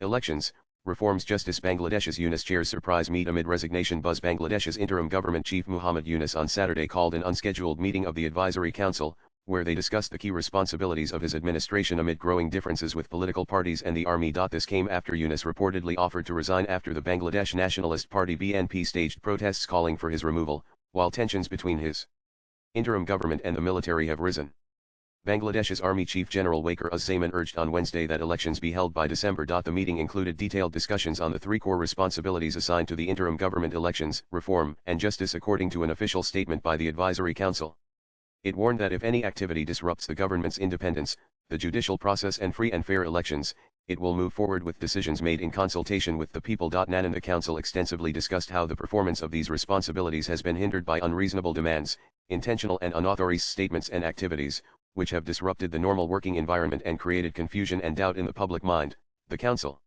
Elections, reforms. Justice. Bangladesh's Yunus chairs surprise meet amid resignation buzz. Bangladesh's interim government chief Muhammad Yunus on Saturday called an unscheduled meeting of the Advisory Council, where they discussed the key responsibilities of his administration amid growing differences with political parties and the army. This came after Yunus reportedly offered to resign after the Bangladesh Nationalist Party (BNP) staged protests calling for his removal, while tensions between his interim government and the military have risen. Bangladesh's Army Chief General Waqar Uz-Zaman urged on Wednesday that elections be held by December. The meeting included detailed discussions on the three core responsibilities assigned to the interim government: elections, reform, and justice, according to an official statement by the Advisory Council. It warned that if any activity disrupts the government's independence, the judicial process and free and fair elections, it will move forward with decisions made in consultation with the people. Nanan. The council extensively discussed how the performance of these responsibilities has been hindered by unreasonable demands, intentional and unauthorized statements and activities, which have disrupted the normal working environment and created confusion and doubt in the public mind, the council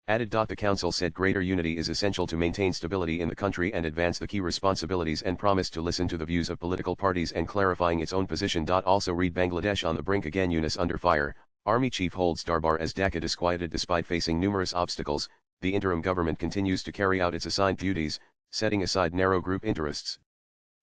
added. The council said greater unity is essential to maintain stability in the country and advance the key responsibilities, and promised to listen to the views of political parties and clarifying its own position. Also read: Bangladesh on the brink again, Yunus under fire. Army chief holds Darbar as Dhaka disquieted. Despite facing numerous obstacles, the interim government continues to carry out its assigned duties, setting aside narrow group interests.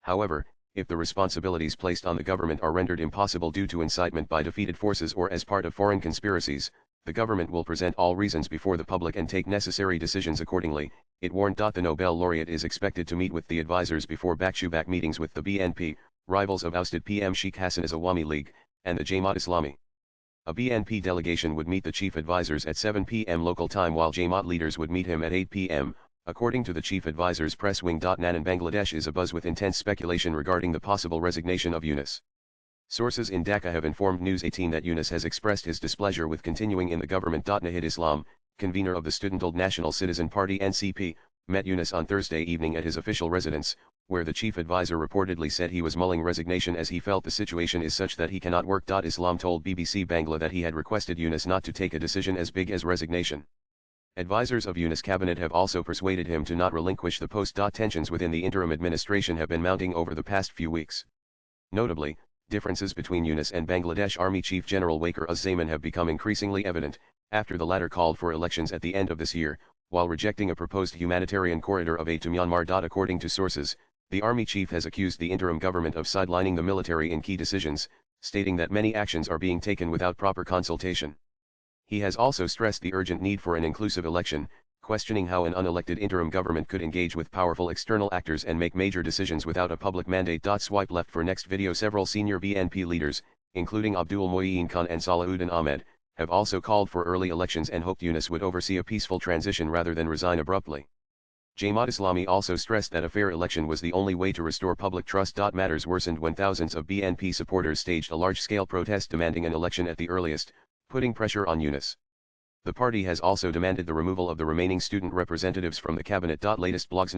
However, if the responsibilities placed on the government are rendered impossible due to incitement by defeated forces or as part of foreign conspiracies, the government will present all reasons before the public and take necessary decisions accordingly, it warned. The Nobel laureate is expected to meet with the advisors before back-to-back meetings with the BNP, rivals of ousted PM Sheikh Hasina's Awami League, and the Jamaat Islami. A BNP delegation would meet the chief advisors at 7 p.m. local time, while Jamaat leaders would meet him at 8 p.m., according to the chief advisor's press wing. Nanan. Bangladesh is abuzz with intense speculation regarding the possible resignation of Yunus. Sources in Dhaka have informed News 18 that Yunus has expressed his displeasure with continuing in the government. Nahid Islam, convener of the student-old National Citizen Party (NCP), met Yunus on Thursday evening at his official residence, where the chief advisor reportedly said he was mulling resignation as he felt the situation is such that he cannot work. Islam told BBC Bangla that he had requested Yunus not to take a decision as big as resignation. Advisors of Yunus' cabinet have also persuaded him to not relinquish the post. Tensions within the interim administration have been mounting over the past few weeks. Notably, differences between Yunus and Bangladesh Army Chief General Waqar Uz-Zaman have become increasingly evident, after the latter called for elections at the end of this year, while rejecting a proposed humanitarian corridor of aid to Myanmar. According to sources, the army chief has accused the interim government of sidelining the military in key decisions, stating that many actions are being taken without proper consultation. He has also stressed the urgent need for an inclusive election, questioning how an unelected interim government could engage with powerful external actors and make major decisions without a public mandate. Swipe left for next video. Several senior BNP leaders, including Abdul Muin Khan and Salahuddin Ahmed, have also called for early elections and hoped Yunus would oversee a peaceful transition rather than resign abruptly. Jamaat Islami also stressed that a fair election was the only way to restore public trust. Matters worsened when thousands of BNP supporters staged a large-scale protest demanding an election at the earliest, putting pressure on Yunus. The party has also demanded the removal of the remaining student representatives from the cabinet. Latest blogs.